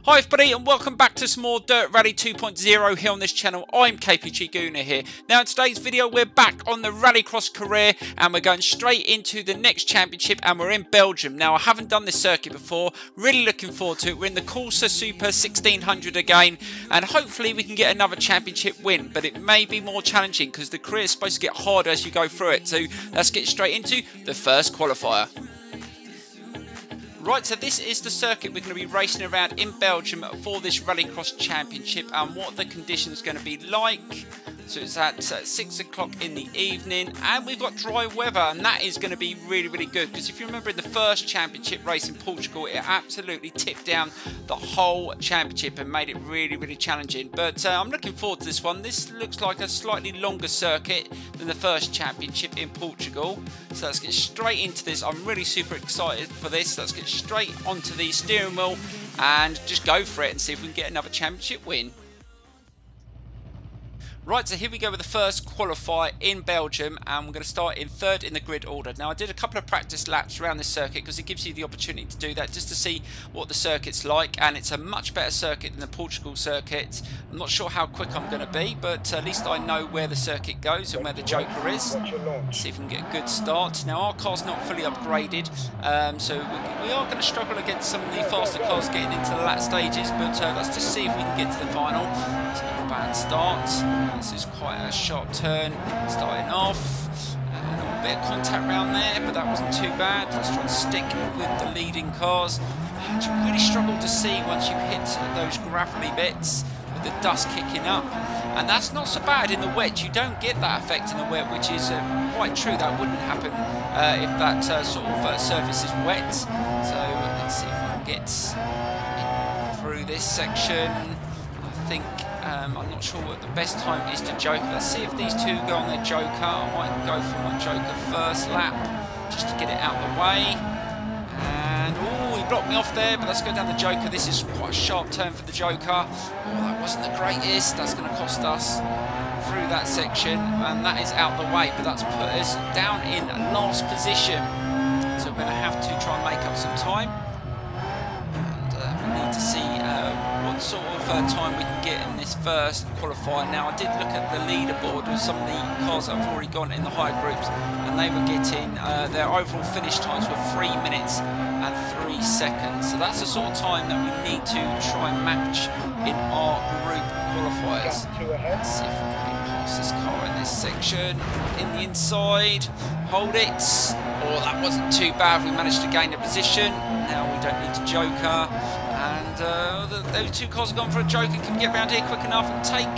Hi everybody and welcome back to some more Dirt Rally 2.0 here on this channel. I'm KPG-GOONER here. Now in today's video we're back on the Rallycross career and we're going straight into the next championship and we're in Belgium. Now I haven't done this circuit before, really looking forward to it. We're in the Corsa Super 1600 again and hopefully we can get another championship win, but it may be more challenging because the career is supposed to get harder as you go through it. So let's get straight into the first qualifier. Right, so this is the circuit we're going to be racing around in Belgium for this Rallycross Championship and what the conditions are going to be like. So it's at 6 o'clock in the evening and we've got dry weather and that is going to be really good because if you remember in the first championship race in Portugal it absolutely tipped down the whole championship and made it really challenging. But I'm looking forward to this one. This looks like a slightly longer circuit than the first championship in Portugal. So let's get straight into this. I'm really super excited for this. Let's get straight onto the steering wheel and just go for it and see if we can get another championship win. Right, so here we go with the first qualifier in Belgium and we're going to start in third in the grid order. Now I did a couple of practice laps around this circuit because it gives you the opportunity to do that just to see what the circuit's like, and it's a much better circuit than the Portugal circuit. I'm not sure how quick I'm going to be, but at least I know where the circuit goes and where the Joker is. Let's see if we can get a good start. Now our car's not fully upgraded, so we are going to struggle against some of the faster cars getting into the late stages, but let's just see if we can get to the final. It's not a bad start. This is quite a sharp turn starting off, and a bit of contact round there, but that wasn't too bad. Let's try and stick with the leading cars. And you really struggle to see once you hit those gravelly bits with the dust kicking up, and that's not so bad in the wet. You don't get that effect in the wet, which is quite true. That wouldn't happen if that sort of surface is wet. So let's see if we can get through this section. I think I'm not sure what the best time is to Joker. Let's see if these two go on their Joker. I might go for my Joker first lap just to get it out of the way. And oh, he blocked me off there, but let's go down the Joker. This is quite a sharp turn for the Joker. Oh, that wasn't the greatest. That's going to cost us through that section, and that is out the way, but that's put us down in last position. So we're going to have to try and make up some time. And we need to see what sort of time we can get in this first qualifier. Now I did look at the leaderboard of some of the cars that have already gone in the higher groups and they were getting their overall finish times were 3 minutes and 3 seconds. So that's the sort of time that we need to try and match in our group qualifiers. Let's see if we can get past this car in this section. In the inside, hold it. Oh, that wasn't too bad. We managed to gain a position. Now we don't need to Joker. And those two cars have gone for a Joker. Can we get around here quick enough and take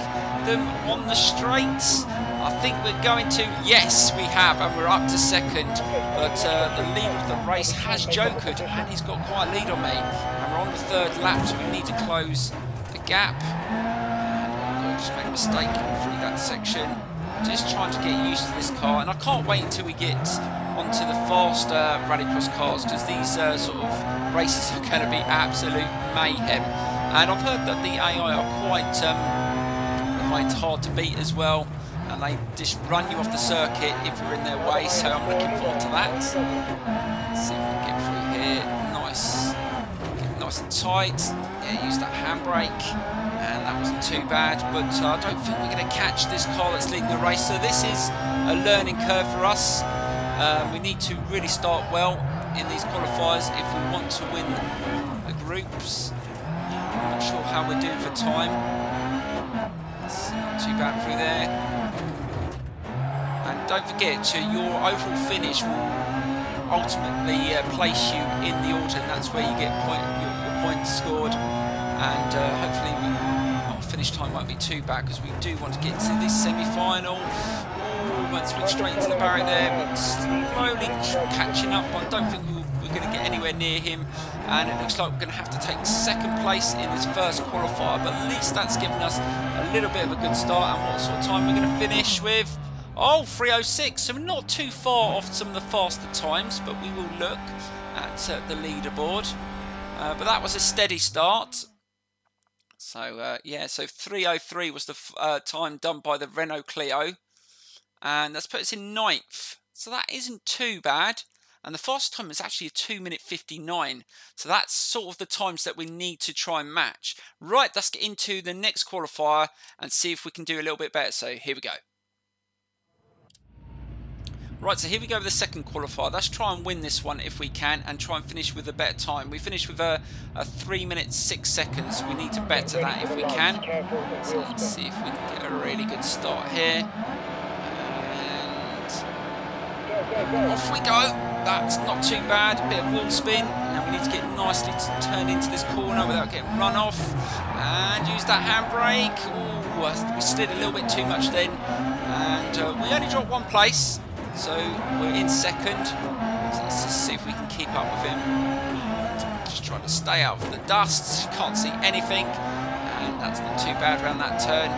them on the straights? I think we're going to. Yes, we have, and we're up to second. But the leader of the race has Jokered, and he's got quite a lead on me. And we're on the third lap, so we need to close the gap. And I just made a mistake through that section. Just trying to get used to this car, and I can't wait until we get onto the faster Rallycross cars because these sort of races are going to be absolute mayhem. And I've heard that the AI are quite hard to beat as well, and they just run you off the circuit if you're in their way. So I'm looking forward to that. Let's see if we can get through here. Nice, get nice and tight. Yeah, use that handbrake. And that wasn't too bad, but I don't think we're going to catch this car that's leading the race. So this is a learning curve for us. We need to really start well in these qualifiers if we want to win the groups. I'm not sure how we're doing for time. It's not too bad through there. And don't forget, your overall finish will ultimately place you in the order, and that's where you get your points scored. And hopefully our finish time won't be too bad because we do want to get to this semi-final. Oh, we went straight into the barrier there, but slowly catching up. I don't think we're going to get anywhere near him, and it looks like we're going to have to take second place in this first qualifier, but at least that's given us a little bit of a good start. And what sort of time we're going to finish with? Oh, 3:06, so we're not too far off some of the faster times, but we will look at the leaderboard. But that was a steady start. So yeah, so 3:03 was the time done by the Renault Clio, and that's put us in 9th. So that isn't too bad. and the fastest time is actually a 2:59. So that's sort of the times that we need to try and match. Right, let's get into the next qualifier and see if we can do a little bit better. So here we go. Right, so here we go with the second qualifier. Let's try and win this one if we can and try and finish with a better time. We finished with a 3 minutes 6 seconds. We need to better that if we can. So let's see if we can get a really good start here. And off we go. That's not too bad. A bit of wheel spin. Now we need to get nicely turned into this corner without getting run off. And use that handbrake. Ooh, we slid a little bit too much then. And we only dropped 1 place. So we're in second. So let's just see if we can keep up with him. Just trying to stay out of the dust. Can't see anything. And that's not too bad around that turn.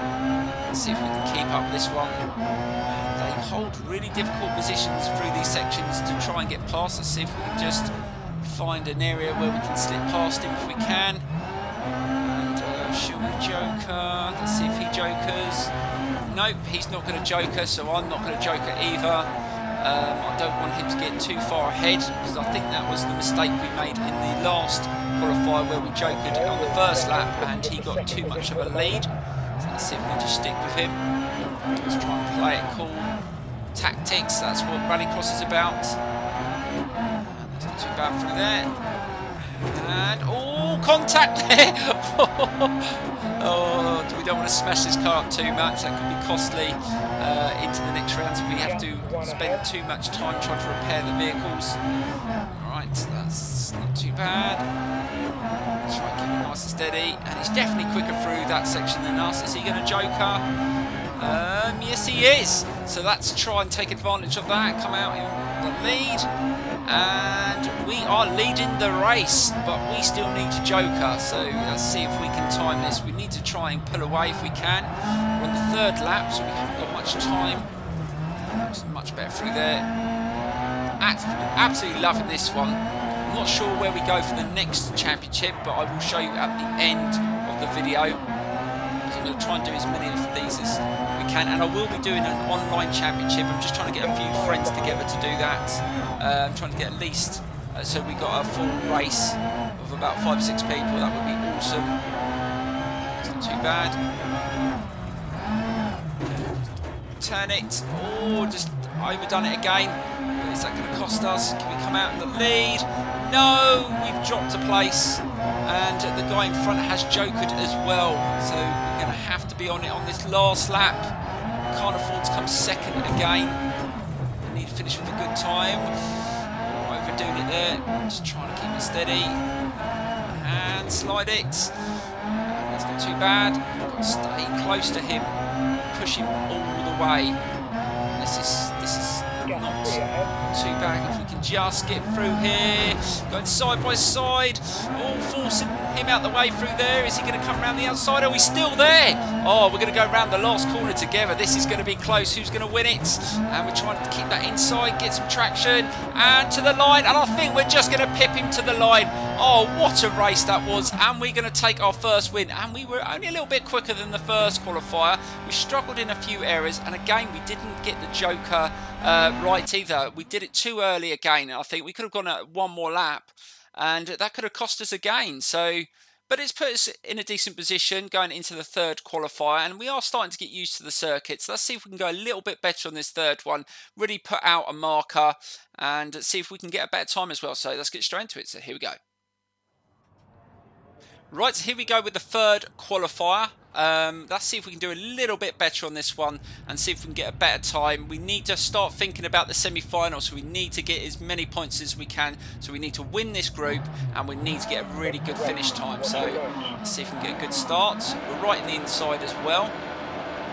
Let's see if we can keep up this one. They hold really difficult positions through these sections to try and get past. Let's see if we can just find an area where we can slip past him if we can. And should we joker? Let's see if he jokers. Nope, he's not going to joker, so I'm not going to joker either. I don't want him to get too far ahead, because I think that was the mistake we made in the last qualifier where we jokered on the first lap and he got too much of a lead. So let's see if we can just stick with him. Let's try and play it cool. Tactics, that's what Rallycross is about. That's not too bad through there. And, oh, contact there! Oh, we don't want to smash this car up too much. That could be costly into the next round, so we have to spend too much time trying to repair the vehicles. Alright, that's not too bad. Try and keep it nice and steady. And he's definitely quicker through that section than us. Is he going to joker? Yes, he is. So let's try and take advantage of that. Come out in the lead. And we are leading the race, but we still need to joker. So let's see if we can time this. We need to try and pull away if we can. We're on the 3rd lap, so we haven't got much time. It's much better through there. Absolutely loving this one. I'm not sure where we go for the next championship, but I will show you at the end of the video. So I'm going to try and do as many of these as we can, and I will be doing an online championship. I'm just trying to get a few friends together to do that. I'm trying to get at least, so we got a full race of about 5 or 6 people. That would be awesome. It's not too bad. Turn it. Oh, just overdone it again. But is that going to cost us? Can we come out in the lead? No, we've dropped a place, and the guy in front has jokered as well. So we're going to have to be on it on this last lap. Can't afford to come second again. I need to finish with a good time. Overdoing it there. Just trying to keep it steady. And slide it. That's not too bad. Got to stay close to him. Push him all the way. This is not too bad. If we can just get through here. Going side by side. Oh, forcing him out the way through there. Is he going to come around the outside? Are we still there? Oh, we're going to go around the last corner together. This is going to be close. Who's going to win it? And we're trying to keep that inside, get some traction, and to the line. And I think we're just going to pip him to the line. Oh, what a race that was. And we're going to take our first win. And we were only a little bit quicker than the first qualifier. We struggled in a few areas. And again, we didn't get the joker right either. We did it too early again. I think we could have gone at 1 more lap. And that could have cost us again. So, but it's put us in a decent position going into the 3rd qualifier, and we are starting to get used to the circuits. Let's see if we can go a little bit better on this 3rd one, really put out a marker and see if we can get a better time as well. So let's get straight into it. So here we go. Right, so here we go with the 3rd qualifier. Let's see if we can do a little bit better on this one and see if we can get a better time. We need to start thinking about the semi-finals, so we need to get as many points as we can. So we need to win this group and we need to get a really good finish time. So let's see if we can get a good start. We're right in the inside as well.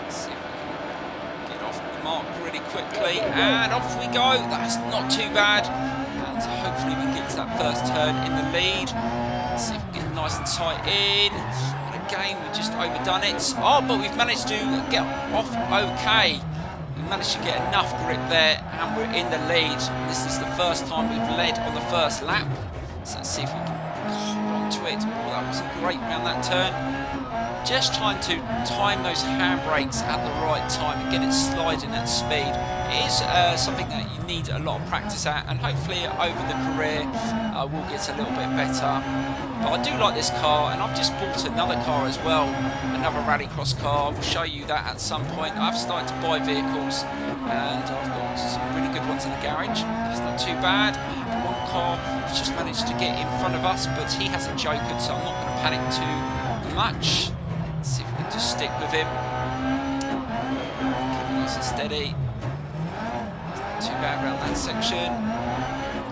Let's see if we can get off the mark really quickly. And off we go. That's not too bad. And hopefully we get to that first turn in the lead. Let's see if we can get nice and tight in. Again, we've just overdone it. Oh, but we've managed to get off okay. We managed to get enough grip there, and we're in the lead. This is the first time we've led on the first lap. So let's see if we can hold on to it. Oh, that was great around that turn. just trying to time those handbrakes at the right time and get it sliding at speed. It is something that you need a lot of practice at, and hopefully over the career we'll get a little bit better. But I do like this car, and I've just bought another car as well, another Rallycross car. We'll show you that at some point. I've started to buy vehicles, and I've got some really good ones in the garage. That's not too bad. One car has just managed to get in front of us, but he hasn't jokered, so I'm not going to panic too much. Let's see if we can just stick with him. Keep nice and steady. Too bad around that section.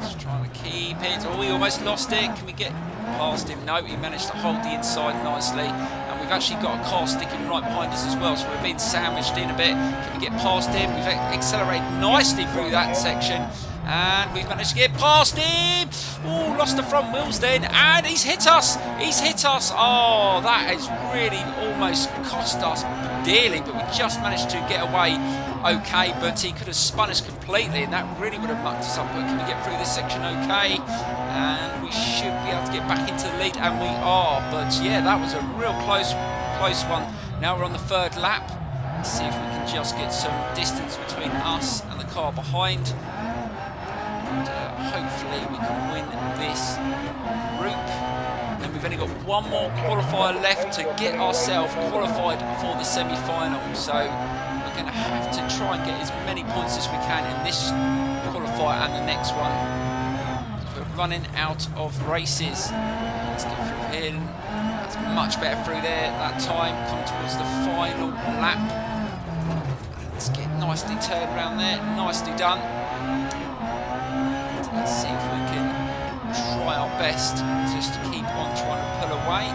Just trying to keep it. Oh, we almost lost it. Can we get past him? No, he managed to hold the inside nicely. And we've actually got a car sticking right behind us as well, so we're being sandwiched in a bit. Can we get past him? We've accelerated nicely through that section. And we've managed to get past him. Oh, lost the front wheels then. And he's hit us. He's hit us. Oh, that has really almost cost us dearly, but we just managed to get away okay. But he could have spun us completely, and that really would have mucked us up. But can we get through this section okay? And we should be able to get back into the lead, and we are. But yeah, that was a real close one. Now we're on the third lap. Let's see if we can just get some distance between us and the car behind. And hopefully we can win this group. And we've only got one more qualifier left to get ourselves qualified for the semi-final. So we're going to have to try and get as many points as we can in this qualifier and the next one. We're running out of races. Let's get through here. That's much better through there that time. Come towards the final lap. Let's get nicely turned around there. Nicely done. Let's see if we can try our best just to keep on trying to pull away.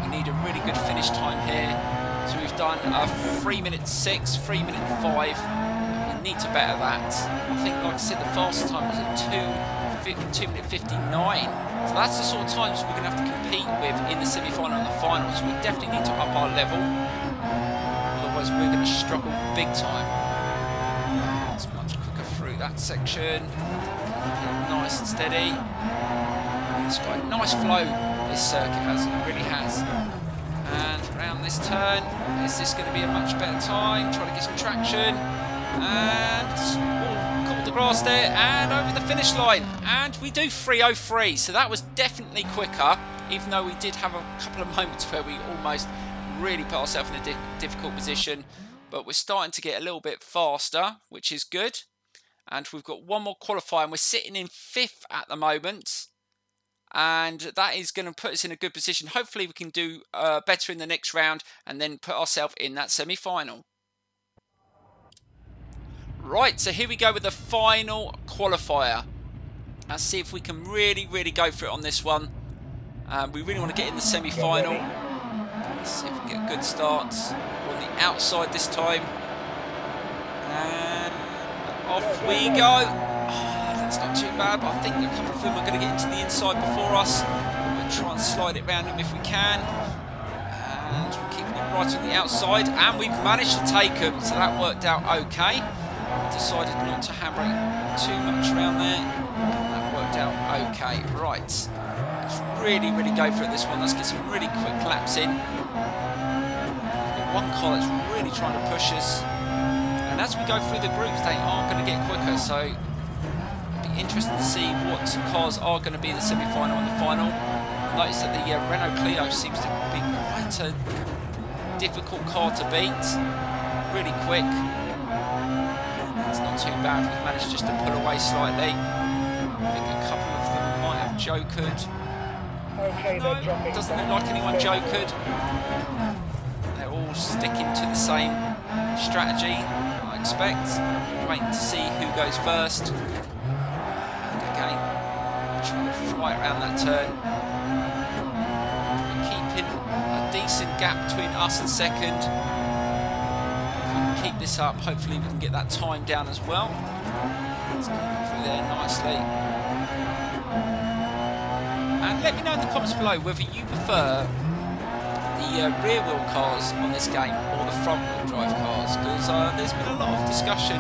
We need a really good finish time here. So we've done a 3:06, 3:05. We need to better that. I think, like I said, the fastest time was at 2:59. So that's the sort of times we're going to have to compete with in the semi-final and the final. So we definitely need to up our level. Otherwise, we're going to struggle big time. It's much quicker through that section. Nice and steady. It's got a nice flow, this circuit has, it really has. And around this turn, is this going to be a much better time? Trying to get some traction. And caught the grass there, and over the finish line. And we do 3:03, so that was definitely quicker, even though we did have a couple of moments where we almost really put ourselves in a difficult position. But we're starting to get a little bit faster, which is good. And we've got one more qualifier, and we're sitting in 5th at the moment. And that is going to put us in a good position. Hopefully we can do better in the next round and then put ourselves in that semi-final. Right, so here we go with the final qualifier. Let's see if we can really go for it on this one. We really want to get in the semi-final. Let's see if we can get a good start. We're on the outside this time. And off we go. That's not too bad, but I think a couple of them are going to get into the inside before us. We'll try and slide it round them if we can. And we're keeping it right on the outside. And we've managed to take them, so that worked out okay. Decided not to handbrake too much around there. That worked out okay. Right. Let's really go for it this one. Let's get some really quick laps in. We've got one car that's really trying to push us. And as we go through the groups, they are going to get quicker, so it'll be interesting to see what cars are going to be in the semi-final and the final. Notice that the Renault Clio seems to be quite a difficult car to beat. Really quick. It's not too bad. We've managed just to pull away slightly. I think a couple of them might have jokered. No, doesn't look like anyone jokered. They're all sticking to the same strategy, I expect. Waiting to see who goes first. And again, trying to fly around that turn. We're keeping a decent gap between us and second. If we can keep this up, hopefully we can get that time down as well. Let's get through there nicely. And let me know in the comments below whether you prefer the rear wheel cars on this game or the front wheel drive cars, because there's been a lot of discussion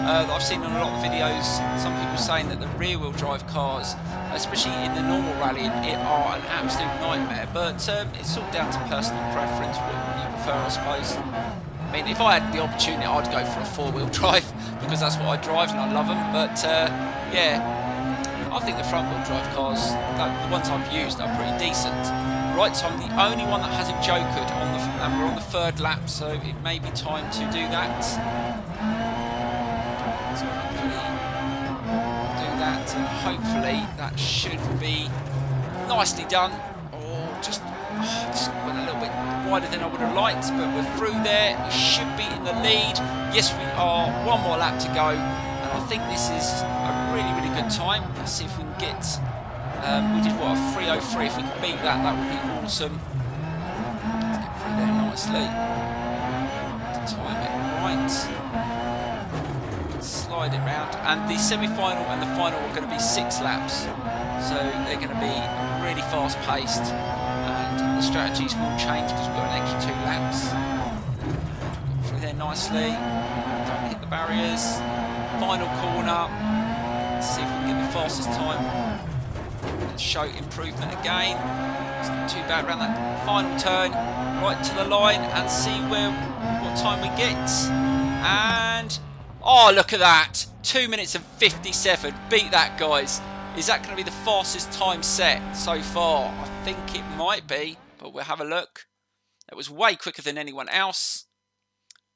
that I've seen on a lot of videos. Some people saying that the rear-wheel drive cars, especially in the normal rally, are an absolute nightmare. But it's all down to personal preference, what you prefer, I suppose. I mean, if I had the opportunity, I'd go for a four-wheel drive because that's what I drive and I love them. But yeah, I think the front-wheel drive cars, the ones I've used, are pretty decent. Right, so I'm the only one that hasn't jokered on and we're on the third lap, so it may be time to do that. So do that, and hopefully that should be nicely done. Or just went a little bit wider than I would have liked, but we're through there. We should be in the lead. Yes, we are. One more lap to go, and I think this is a really, really good time. Let's see if we can get. We did what, a 3:03. If we can beat that, that would be awesome. Let's get through there nicely. Time it right. Slide it round. And the semi-final and the final are going to be 6 laps, so they're going to be really fast-paced. And the strategies will change because we've got an extra 2 laps. Get through there nicely. Don't hit the barriers. Final corner. Let's see if we can get the fastest time. Show improvement again. It's not too bad around that final turn. Right to the line and see what time we get. And oh, look at that! 2 minutes and 57. Beat that, guys. Is that going to be the fastest time set so far? I think it might be, but we'll have a look. It was way quicker than anyone else.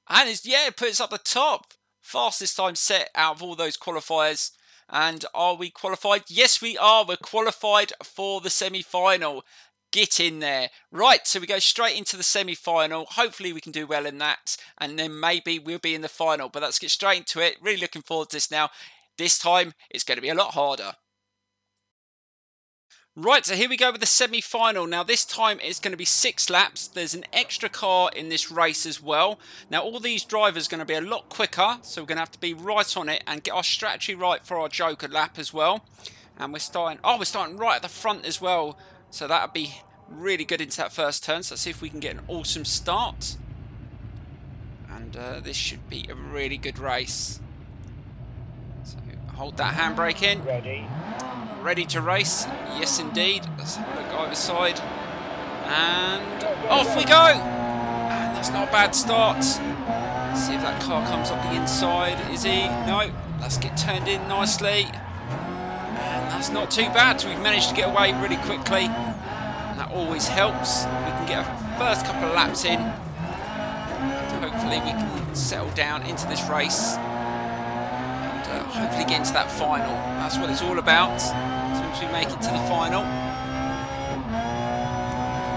And yeah, it puts up the top. Fastest time set out of all those qualifiers. And are we qualified? Yes, we are. We're qualified for the semi-final. Get in there. Right, so we go straight into the semi-final. Hopefully we can do well in that. And then maybe we'll be in the final. But let's get straight into it. Really looking forward to this now. This time, it's going to be a lot harder. Right, so here we go with the semi-final. Now this time it's going to be 6 laps. There's an extra car in this race as well. Now all these drivers are going to be a lot quicker, so we're going to have to be right on it and get our strategy right for our Joker lap as well. And we're starting right at the front as well, so that'll be really good into that first turn. So let's see if we can get an awesome start. And this should be a really good race. So hold that handbrake in. Ready to race. Yes, indeed. Let's have a look either side. And off we go. And that's not a bad start. Let's see if that car comes up the inside. Is he? No. Let's get turned in nicely. And that's not too bad. We've managed to get away really quickly. And that always helps. We can get our first couple of laps in. And hopefully we can settle down into this race. Hopefully get into that final. That's what it's all about. As soon as we make it to the final.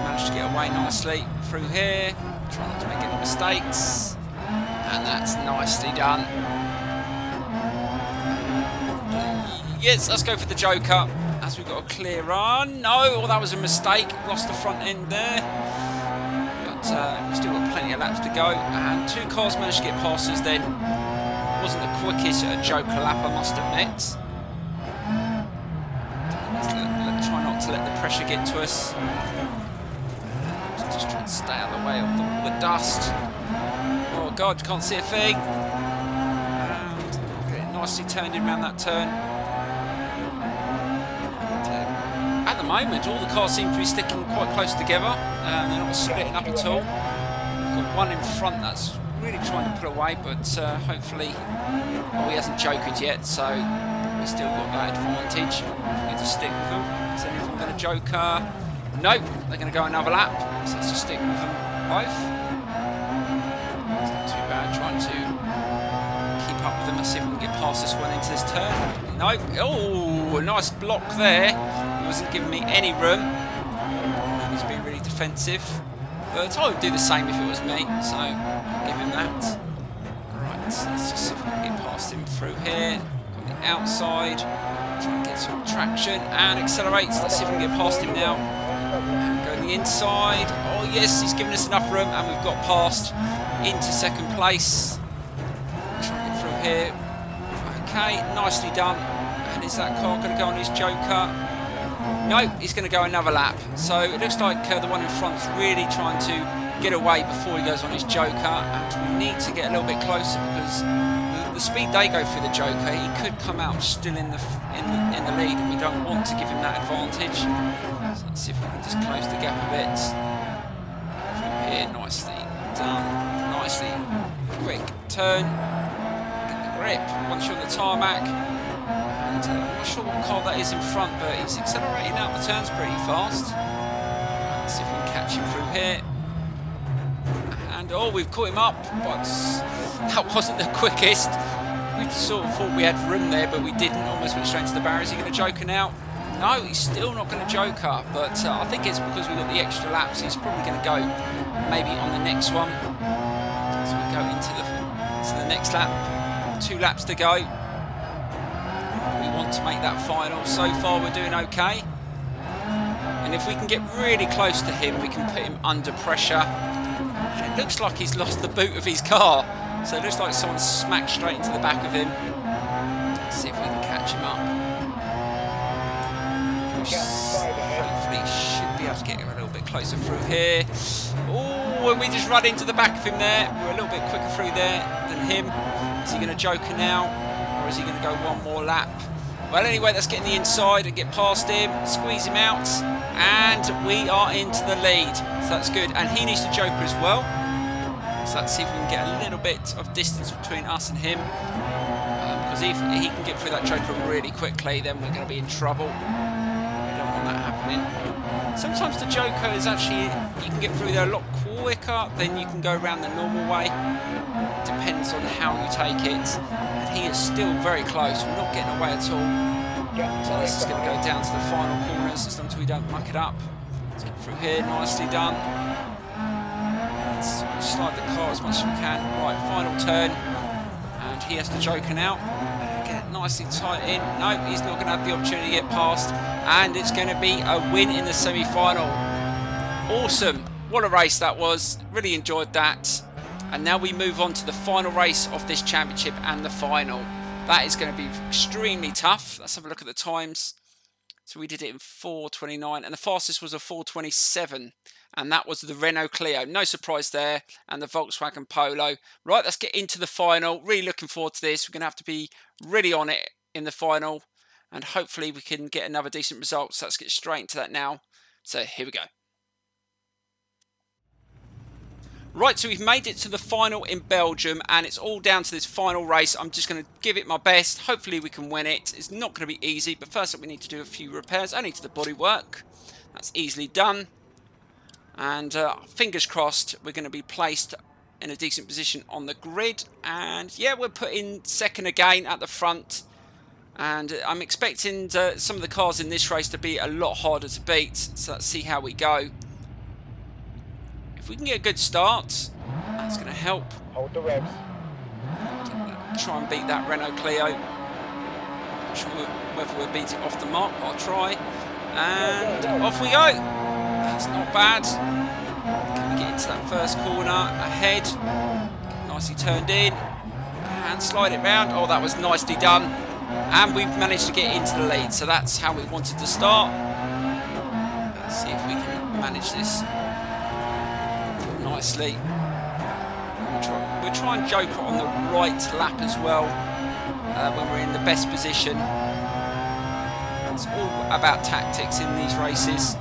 Managed to get away nicely through here. Try not to make any mistakes. And that's nicely done. Yes, let's go for the Joker. As we've got a clear run. No, well, that was a mistake. Lost the front end there. But we've still got plenty of laps to go. And 2 cars managed to get past us then. Wasn't the quickest Joker lap, I must admit. Let's try not to let the pressure get to us. Just try and stay out of the way of all the dust. Oh god, can't see a thing. And getting nicely turned in around that turn. And, at the moment, all the cars seem to be sticking quite close together. They're not splitting up at all. We've got one in front that's really trying to pull away, but hopefully, well, he hasn't jokered yet, so we've still got that advantage. We need to stick with them. Is anyone going to joker? Nope, they're going to go another lap, so let's just stick with them both. It's not too bad trying to keep up with them. Let's see if we can get past this one into this turn. Nope. Oh, a nice block there. He wasn't giving me any room. He's being really defensive. But I would do the same if it was me, so I'll give him that. Right, let's just see if we can get past him through here. On the outside, try and get some traction and accelerates. Let's see if we can get past him now. And go on the inside. Oh yes, he's given us enough room, and we've got past into second place. Try and get through here. Okay, nicely done. And is that car going to go on his Joker? No, he's going to go another lap. So it looks like the one in front is really trying to get away before he goes on his Joker. And we need to get a little bit closer because the speed they go through the Joker, he could come out still in the lead, and we don't want to give him that advantage. So let's see if we can just close the gap a bit. From here, nicely done, nicely quick turn, get the grip once you're on the tarmac. And I'm not sure what car that is in front, but he's accelerating out the turns pretty fast. Let's see if we can catch him through here. And oh, we've caught him up, but that wasn't the quickest. We sort of thought we had room there, but we didn't. Almost went straight to the barrier. Is he going to joker now? No, he's still not going to joker, but I think it's because we've got the extra laps. He's probably going to go maybe on the next one. So we go into the next lap. 2 laps to go. We want to make that final. So far, we're doing okay. And if we can get really close to him, we can put him under pressure. And it looks like he's lost the boot of his car. So it looks like someone smacked straight into the back of him. Let's see if we can catch him up. Hopefully should be able to get him a little bit closer through here. Oh, and we just run into the back of him there. We're a little bit quicker through there than him. Is he going to joker now? Or is he going to go one more lap? Well, anyway, let's get in the inside and get past him, squeeze him out, and we are into the lead. So that's good. And he needs to joker as well. So let's see if we can get a little bit of distance between us and him. Because if he can get through that joker really quickly, then we're going to be in trouble. We don't want that happening. Sometimes the joker is actually, you can get through there a lot quicker than you can go around the normal way. Depends on how you take it. And he is still very close. We're not getting away at all. So this is going to go down to the final corners as long as we don't muck it up. Let's get through here, nicely done. Let's slide the car as much as we can. Right, final turn. And he has to joker now. Get nicely tight in. No, he's not going to have the opportunity to get past. And it's going to be a win in the semi-final. Awesome. What a race that was. Really enjoyed that. And now we move on to the final race of this championship and the final. That is going to be extremely tough. Let's have a look at the times. So we did it in 4:29 and the fastest was a 4:27. And that was the Renault Clio. No surprise there. And the Volkswagen Polo. Right, let's get into the final. Really looking forward to this. We're going to have to be really on it in the final. And hopefully we can get another decent result. So let's get straight into that now. So here we go. Right, so we've made it to the final in Belgium, and it's all down to this final race. I'm just going to give it my best. Hopefully we can win it. It's not going to be easy, but first up we need to do a few repairs, only to the bodywork. That's easily done. And fingers crossed, we're going to be placed in a decent position on the grid. And yeah, we're put in second again at the front. And I'm expecting some of the cars in this race to be a lot harder to beat. So let's see how we go. If we can get a good start, that's going to help. Hold the revs. Try and beat that Renault Clio. Not sure whether we'll beat it off the mark, but I'll try. And off we go. That's not bad. Can we get into that first corner ahead? Get nicely turned in. And slide it round. Oh, that was nicely done. And we've managed to get into the lead. So that's how we wanted to start. Let's see if we can manage this nicely. We'll try and joker on the right lap as well when we're in the best position. It's all about tactics in these races.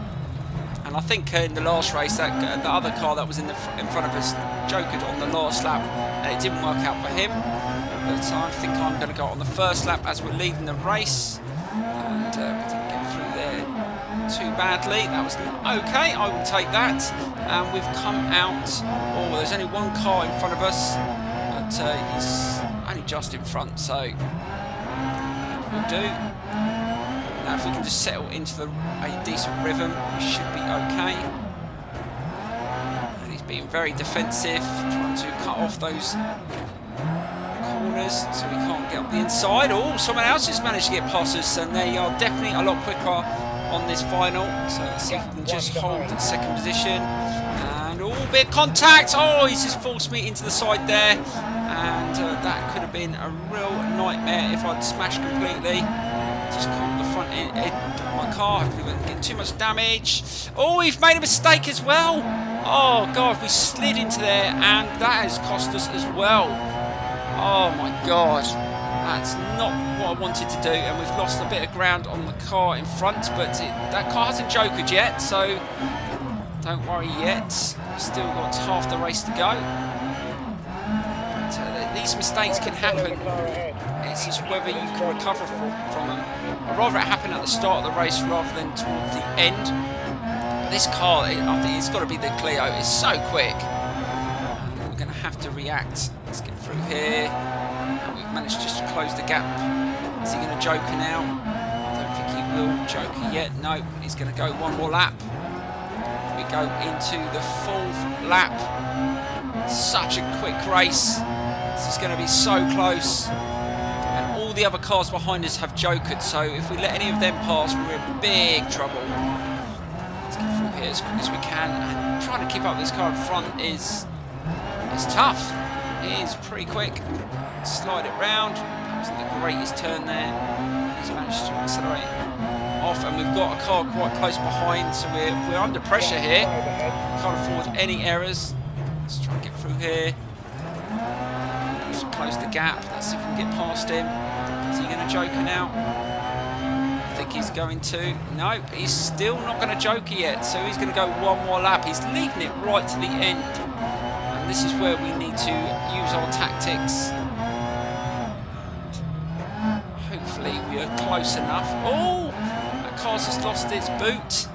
And I think in the last race, that the other car that was in front of us jokered on the last lap, and it didn't work out for him. But I think I'm going to go on the first lap as we're leading the race. And we didn't get through there too badly. That was okay. I will take that. And we've come out. Oh, there's only one car in front of us, but he's only just in front, so we'll do. Now, if we can just settle into a decent rhythm, we should be okay. And he's being very defensive, trying to cut off those corners so we can't get up the inside. Oh, someone else has managed to get past us, and they are definitely a lot quicker on this final. So let's see if we can just hold in second position. And oh, bit of contact. Oh, he's just forced me into the side there. And that could have been a real nightmare if I'd smashed completely. Just caught the front end of my car. Hopefully we didn't get too much damage. Oh, we've made a mistake as well. Oh, God, we slid into there, and that has cost us as well. Oh my god, that's not what I wanted to do, and we've lost a bit of ground on the car in front, but that car hasn't jokered yet, so don't worry yet. We've still got half the race to go. But, these mistakes can happen. It's just whether you can recover from them. I'd rather it happen at the start of the race rather than towards the end. This car, I think it's got to be the Clio. It's so quick. We're going to have to react. Let's get through here. We've managed just to close the gap. Is he going to joker now? I don't think he will joker yet. No, he's going to go one more lap. We go into the 4th lap. Such a quick race. This is going to be so close. And all the other cars behind us have jokered, so if we let any of them pass, we're in big trouble. Let's get through here as quick as we can. And trying to keep up with this car in front is tough. It is pretty quick. Slide it round. That wasn't the greatest turn there. He's managed to accelerate off, and we've got a car quite close behind, so we're under pressure here. Can't afford any errors. Let's try and get through here. Just close the gap. Let's see if we can get past him. Is he going to joker now? I think he's going to. Nope, he's still not going to joker yet, so he's going to go one more lap. He's leaving it right to the end. And this is where we need to use our tactics. Hopefully we are close enough. Oh! That car's just lost its boot.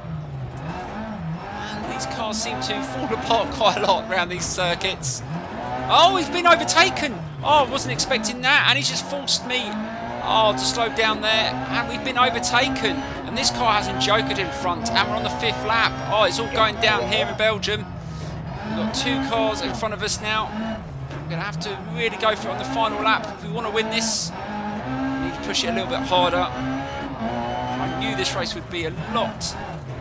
And these cars seem to fall apart quite a lot around these circuits. Oh, he's been overtaken. Oh, I wasn't expecting that. And he's just forced me, to slow down there. And we've been overtaken. And this car hasn't jokered in front. And we're on the 5th lap. Oh, it's all going down here in Belgium. We've got 2 cars in front of us now. We're going to have to really go for it on the final lap. If we want to win this, we need to push it a little bit harder. I knew this race would be a lot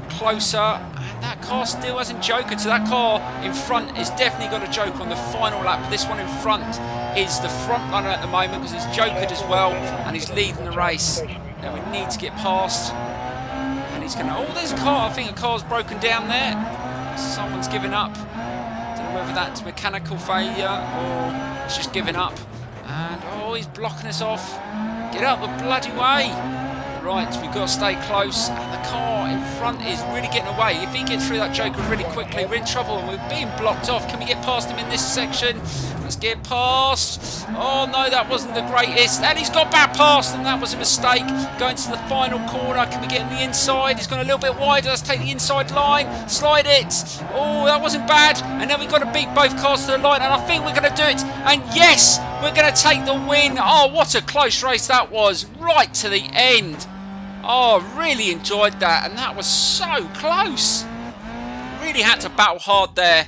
closer. And that car still hasn't jokered. So that car in front has definitely got a joke on the final lap. But this one in front is the front runner at the moment because he's jokered as well. And he's leading the race. Now we need to get past. And he's going to... Oh, there's a car. I think a car's broken down there. Someone's given up. Whether that's mechanical failure or it's just giving up. And oh, he's blocking us off. Get out the bloody way. Right, we've got to stay close. And the car in front is really getting away. If he gets through that joker really quickly, we're in trouble and we're being blocked off. Can we get past him in this section? Let's get past. Oh no, that wasn't the greatest. And he's got back past, and that was a mistake. Going to the final corner. Can we get in the inside? He's gone a little bit wider. Let's take the inside line. Slide it. Oh, that wasn't bad. And then we've got to beat both cars to the line, and I think we're going to do it. And yes, we're going to take the win. Oh, what a close race that was. Right to the end. Oh, really enjoyed that, and that was so close. Really had to battle hard there.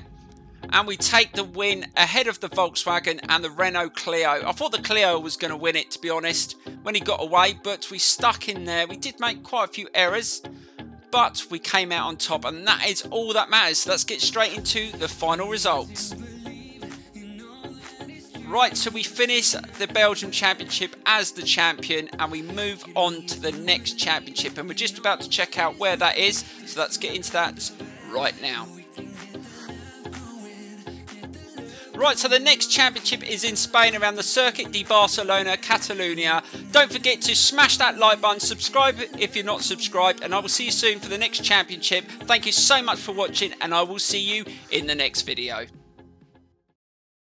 And we take the win ahead of the Volkswagen and the Renault Clio. I thought the Clio was going to win it, to be honest, when he got away, but we stuck in there. We did make quite a few errors, but we came out on top, and that is all that matters. So let's get straight into the final results. Right, so we finish the Belgium Championship as the champion, and we move on to the next championship, and we're just about to check out where that is, so let's get into that right now. Right, so the next championship is in Spain around the Circuit de Barcelona, Catalonia. Don't forget to smash that like button, subscribe if you're not subscribed, and I will see you soon for the next championship. Thank you so much for watching, and I will see you in the next video.